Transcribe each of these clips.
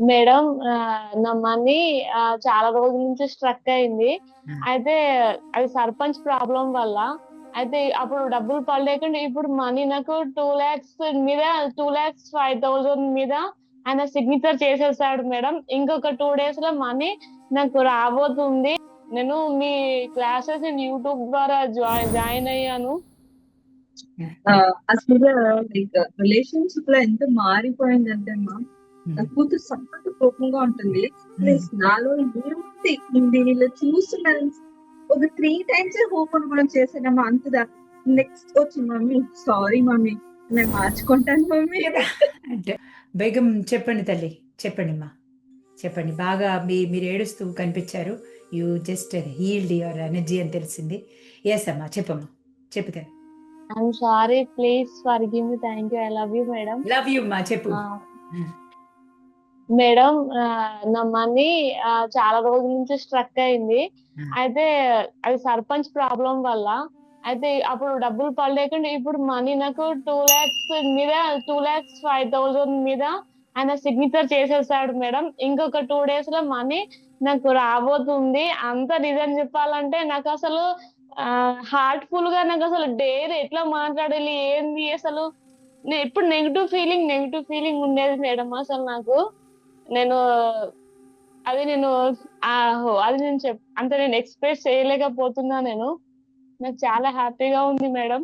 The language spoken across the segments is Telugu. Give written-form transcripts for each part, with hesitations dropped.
మేడం నా మనీ చాలా రోజుల నుంచి స్ట్రక్ అయింది. ఆ! అయితే అది సర్పంచ్ ప్రాబ్లమ్ వల్ల. అయితే అప్పుడు డబ్బులు పడలేకుండా ఇప్పుడు మనీ నాకు 2,00,000 మీద 2,05,000 మీద ఆయన సిగ్నేచర్ చేసేసాడు మేడం. ఇంకొక 2 డేస్‌లో మనీ నాకు రాబోతుంది. నేను మీ క్లాసెస్ యూట్యూబ్ ద్వారా జాయిన్ అయ్యాను. అసలు లైక్ రిలేషన్‌షిప్‌లో ఎంత మారిపోయిందంటే అమ్మా, నా కూతురు సపరేట్ కోపంగా ఉంటుంది. ప్లస్ నాలో ఏముంది దీనిలో చూస్తున్నాను. ఒక 3 టైమ్స్ హోంవర్క్ కూడా చేశానమ్మా అంతదా. నెక్స్ట్ వచ్చి మమ్మీ సారీ మమ్మీ నేను మార్చుకుంటాను మమ్మీ. అంటే బేగం చెప్పండి తల్లి. చెప్పండమ్మా. చెప్పండి. బాగా మీరు ఏడుస్తూ కనిపించారు. You just healed your energy అని తెలిసింది. యెస్ అమ్మా. చెప్పమ్మా. చెప్పు తల్లి. I'm sorry. Please forgive me. Thank you. I love you madam. Love you అమ్మా. చెప్పు. మేడం నా మనీ చాలా రోజుల నుంచి స్ట్రక్ అయింది. అయితే అది సర్పంచ్ ప్రాబ్లమ్ వల్ల. అయితే అప్పుడు డబ్బులు పడలేకుండా ఇప్పుడు మనీ నాకు 2,00,000 మీద 2,05,000 మీద ఆయన సిగ్నేచర్ చేసేసాడు మేడం. ఇంకొక 2 డేస్‌లో మనీ నాకు రాబోతుంది. అంత నిజం చెప్పాలంటే నాకసలు హార్ట్‌ఫుల్‌గా నాకసలు డేర్ ఎట్లా మాట్లాడాలి? ఏంది అసలు? ఎప్పుడు నెగెటివ్ ఫీలింగ్ ఉండేది మేడం అసలు నాకు. నేను అది నేను అది నేను అంటే నేను ఎక్స్‌ప్రెస్ చేయలేకపోతున్నా నేను. నాకు చాలా హ్యాపీగా ఉంది మేడం.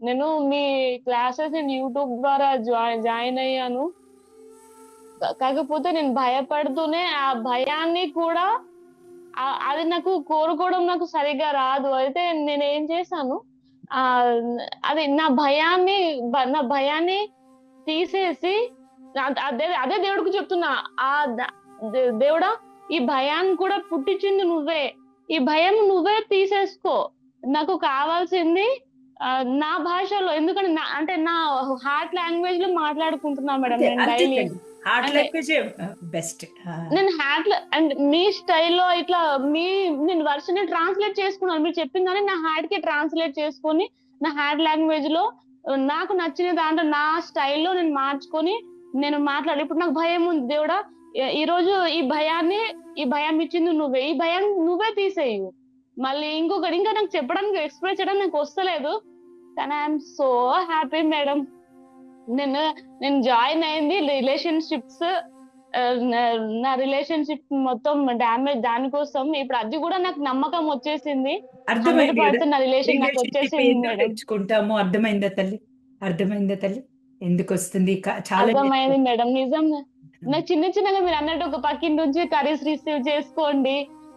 నేను మీ క్లాసెస్ యూట్యూబ్ ద్వారా జాయిన్ అయ్యాను. కాకపోతే నేను భయపడుతూనే ఆ భయాన్ని కూడా అది నాకు కోరుకోవడం నాకు సరిగ్గా రాదు. అయితే నేనేం చేశాను, అది నా భయాన్ని తీసేసి అదే దేవుడికి చెప్తున్నా. దేవుడా, ఈ భయాన్ని కూడా పుట్టించింది నువ్వే. ఈ భయం నువ్వే తీసేసుకో. నాకు కావాల్సింది నా భాషలో, ఎందుకంటే అంటే నా హార్ట్ లాంగ్వేజ్ లో మాట్లాడుకుంటున్నా మేడం నేను డైలీ. Heart language best. నేను అండ్ మీ స్టైల్లో ఇట్లా నేను వర్షన్ ట్రాన్స్లేట్ చేసుకున్నాను. మీరు చెప్పిందని నా హార్ట్ కి ట్రాన్స్లేట్ చేసుకొని నా హార్ట్ లాంగ్వేజ్ లో నాకు నచ్చిన దాంట్లో నా స్టైల్లో నేను మార్చుకొని నేను మాట్లాడి. ఇప్పుడు నాకు భయం ఉంది. దేవుడా, ఈ రోజు ఈ భయం ఇచ్చింది నువ్వే. ఈ భయం నువ్వే తీసేయు. మళ్ళీ ఇంకా నాకు చెప్పడానికి ఎక్స్ప్రెస్ చేయడం నాకు వస్తలేదు. కానీ ఐఎమ్ సో హ్యాపీ మేడం. నేను జాయిన్ అయింది రిలేషన్షిప్స్, నా రిలేషన్షిప్ మొత్తం డ్యామేజ్ దానికోసం. ఇప్పుడు అది కూడా నాకు నమ్మకం వచ్చేసింది. 100% నా రిలేషన్ నాకు వచ్చేసింది మేడం. తెచ్చుకుంటాము. అర్థమైందా తల్లి? అర్థమైందా తల్లి? ఎందుకు వస్తుంది? చాలా అర్థమైంది మేడం. నిజంగా నాకు చిన్నగా మీరు అన్నట్టు ఒక పక్కింటి నుంచి కర్రీస్ రిసీవ్ చేసుకోండి,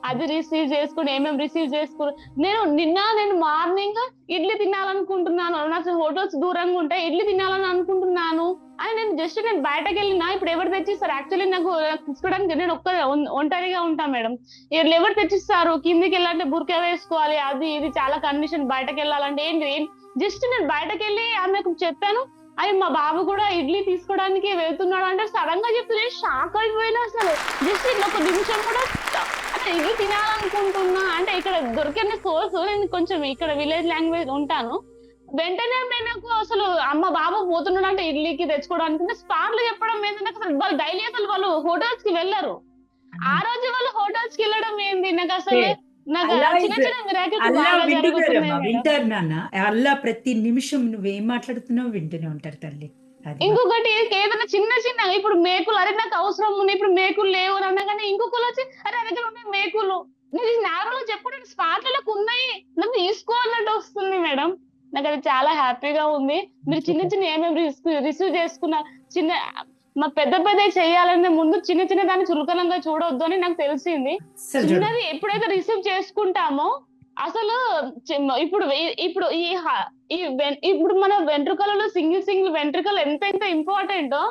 అది రిసీవ్ చేసుకుని ఏమేమి రిసీవ్ చేసుకుని నేను మార్నింగ్ ఇడ్లీ తినాలనుకుంటున్నాను. నాకు హోటల్స్ దూరంగా ఉంటాయి, ఇడ్లీ తినాలని అనుకుంటున్నాను అని నేను బయటకు వెళ్ళినా ఇప్పుడు ఎవరు తెచ్చిస్తారు? యాక్చువల్లీ నాకు తీసుకోవడానికి నేను ఒంటరిగా ఉంటాను మేడం. ఎవరు తెచ్చిస్తారు? కిందికి వెళ్ళాలంటే బుర్కా వేసుకోవాలి, అది ఇది చాలా కండిషన్. బయటకు వెళ్ళాలంటే ఏంటి, జస్ట్ నేను బయటకు వెళ్ళి ఆమెకు చెప్పాను, అది మా బాబు కూడా ఇడ్లీ తీసుకోవడానికి వెళ్తున్నాడు అంటే సడన్ గా చెప్తే నేను షాక్ అయిపోయినా. అసలు జస్ట్ ఒక నిమిషం కూడా అంటే ఇడ్లీ తినాలనుకుంటున్నా అంటే ఇక్కడ దొరికిన సోర్స్, నేను కొంచెం ఇక్కడ విలేజ్ లాంగ్వేజ్ ఉంటాను. వెంటనే నాకు అసలు అమ్మ బాబు పోతున్నాడు అంటే ఇడ్లీకి తెచ్చుకోవడానికి స్పాట్ లో చెప్పడం ఏంటంటే అసలు వాళ్ళు డైలీ అసలు వాళ్ళు హోటల్స్ కి వెళ్ళరు. ఆ రోజు వాళ్ళు హోటల్స్ కి వెళ్ళడం ఏంది నాకు అసలు వింటారు నాన్న. అల్లా ప్రతి నిమిషం నువ్వేం మాట్లాడుతున్నావు వింటూనే ఉంటారు తల్లి. ఇంకొకటి ఏదైనా చిన్న ఇప్పుడు మేకులు, అరే నాకు అవసరం ఉంది, ఇప్పుడు మేకులు లేవు అన్నా కానీ ఇంకొకరు వచ్చి అరే దగ్గర ఉన్నాయి మేకులు, నేను నార్మల్ చెప్పడానికి స్పాట్లకు ఉన్నాయి, నాకు తీసుకోవాలన్నట్టు వస్తుంది మేడం. నాకు అది చాలా హ్యాపీగా ఉంది. మీరు చిన్న ఏమేమి రిసీవ్ చేసుకున్నారు, మా పెద్ద చేయాలనే ముందు చిన్న దాన్ని చులకనంగా చూడొద్దు అని నాకు తెలిసింది. చిన్నది ఎప్పుడైతే రిసీవ్ చేసుకుంటామో అసలు ఇప్పుడు ఇప్పుడు మన వెంట్రుకలలో సింగిల్ వెంట్రుకలు ఎంత ఇంపార్టెంటో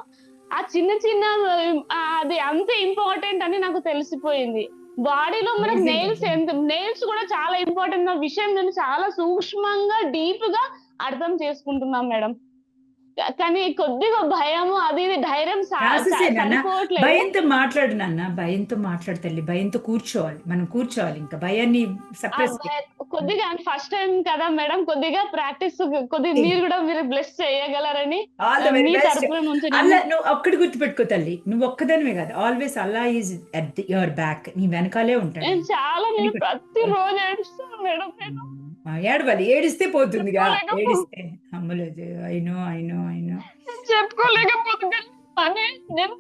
ఆ చిన్న అది అంతే ఇంపార్టెంట్ అని నాకు తెలిసిపోయింది. బాడీలో మనకు నెయిల్స్ కూడా చాలా ఇంపార్టెంట్ అన్న విషయం నేను చాలా సూక్ష్మంగా డీప్ గా అర్థం చేసుకుంటున్నాం మేడం. కానీ కొద్దిగా భయము అది ధైర్యం భయంతో మాట్లాడు నాన్న, భయంతో మాట్లాడు తల్లి, భయంతో కూర్చోవాలి, మనం కూర్చోవాలి, ఇంకా భయాన్ని సప్రెస్ కొద్దిగా ఫస్ట్ టైం కదా మేడం, కొద్దిగా ప్రాక్టీస్, కొద్దిగా మీరు బ్లెస్ చేయగలరని all the very me best. తరపున నుంచి నేను అల్లా నువ్వు ఒక్కటి గుర్తుపెట్టుకో తల్లి, నువ్వు ఒక్కదానివే కాదు, always Allah is at your back, నీ వెనకాలే ఉంటాడు. నేను ప్రతిరోజు ఏడుస్తాను మేడం. నేను ఏడవాలి, ఏడిస్తే పోతుందిగా, చెప్పుకోలేకపో- ఏడిస్తే అమ్మలేదు. అయినో చెప్పుకోలేకపోతున్నాను అని నేను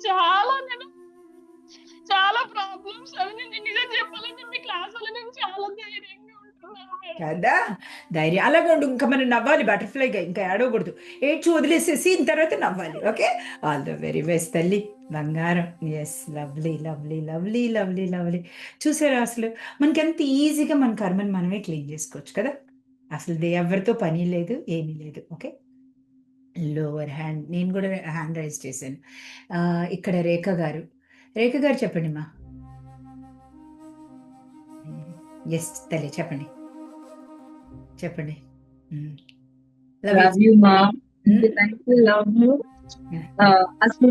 చాలా ప్రాబ్లమ్స్ అవి నేను నిజం చెప్పాలంటే మీ క్లాసులో నేను చాలా ధైర్యంగా ఉంటున్నాను మేడం. కదా, ధైర్యం అలాగే ఉండు. ఇంకా మనం నవ్వాలి బటర్ఫ్లైగా, ఇంకా ఏడవకూడదు, ఏడ్చి వదిలేసేసి తర్వాత నవ్వాలి. Okay, all the very best తల్లి, బంగారం. Yes, lovely lovely lovely lovely lovely. చూసారా, అసలు మనకి ఎంత ఈజీగా మన కర్మని మనమే క్లీన్ చేసుకోవచ్చు కదా. అసలు ఎవరితో పని లేదు, ఏమీ లేదు. ఓకే, లోవర్ హ్యాండ్, నేను కూడా హ్యాండ్ రైజ్ చేశాను. ఇక్కడ రేఖ గారు చెప్పండి మా. ఎస్ తల్లి, చెప్పండి. లవ్ యూ మా, లవ్ యూ. అసలు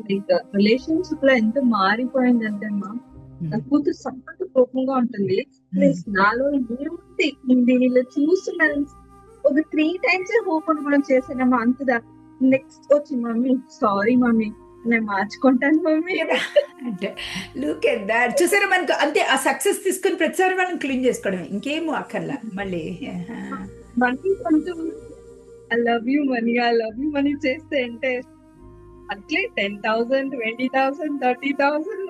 లైక్ రిలేషన్షిప్ లో ఎంత మారిపోయిందంటే మా, నా కూతురు సపరేట్ కోపంగా ఉంటుంది. ప్లస్ నాలో ఏముంది దీనిలో చూస్తున్నాను. ఒక 3 times హోప్ మనం చేసానమ్మా, అంతదా. నెక్స్ట్ వచ్చి మమ్మీ సారీ మమ్మీ, నేను మార్చుకుంటాను మమ్మీ. లుక్ ఎట్ దట్, చూసారా, మనకు అంతే. ఆ సక్సెస్ తీసుకొని ప్రతిసారి మనం క్లీన్ చేసుకోవడం, ఇంకేమో అక్కర్లా మళ్ళీ. మనీ కొంచెం ఐ లవ్ యూ మనీ చేస్తే అంటే అట్లే 10,000 20,000 30,000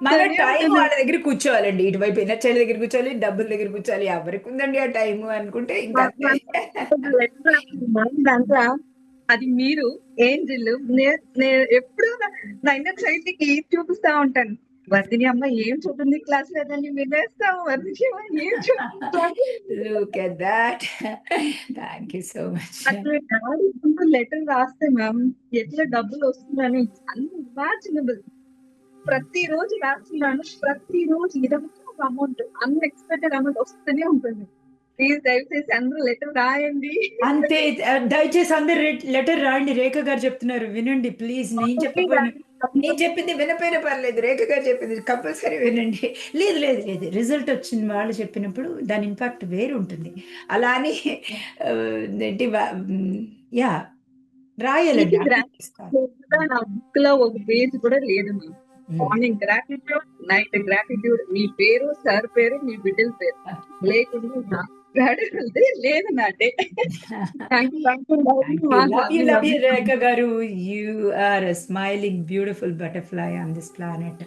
మన టైం వాళ్ళ దగ్గర కూర్చోవాలండి, ఇటువైపు ఎనర్చైల దగ్గర కూర్చోవాలి, డబ్బుల దగ్గర కూర్చోవాలి. ఎవరికి ఉందండి ఆ టైం అనుకుంటే ఇంకా దాంట్లో అది మీరు ఏంజిల్. నేను ఎప్పుడు నా ఇన్నర్ సైడ్ కి ఏం చూపిస్తా ఉంటాను. వర్ధిని అమ్మ ఏం చూపింది క్లాస్ లేదని వినేస్తాం. వర్ధిని అమ్మ ఏం చూపిస్తాను. Look at that, thank you so much. అట్లా లెటర్ రాస్తే మ్యామ్ ఎట్లా డబ్బులు వస్తుందని అన్ఇమాజినబుల్. ప్రతిరోజు రాస్తున్నాను, ప్రతిరోజు ఇదంతా ఒక అమౌంట్, అన్ఎక్స్పెక్టెడ్ అమౌంట్ వస్తూనే ఉంటుంది. ప్లీజ్ దయచేసి అందరూ లెటర్ రాయండి. అంతే, దయచేసి అందరు లెటర్ రాయండి. రేఖ గారు చెప్తున్నారు, వినండి ప్లీజ్. నేను చెప్పింది వినపోయినా పర్లేదు, రేఖ గారు చెప్పింది కంపల్సరీ వినండి. లేదు, రిజల్ట్ వచ్చింది వాళ్ళు చెప్పినప్పుడు దాని ఇంపాక్ట్ వేరు ఉంటుంది. అలా అని ఏంటి, యా రాయాలండి. నా బుక్ లో ఒక పేజ్ కూడా లేదు ma'am. Morning gratitude, night gratitude, మీ పేరు, సార్ పేరు, మీ బిడ్డల పేరు లేకుండా లేదు నా day. Love you, Rekha Garu. You are a smiling, beautiful butterfly on this planet.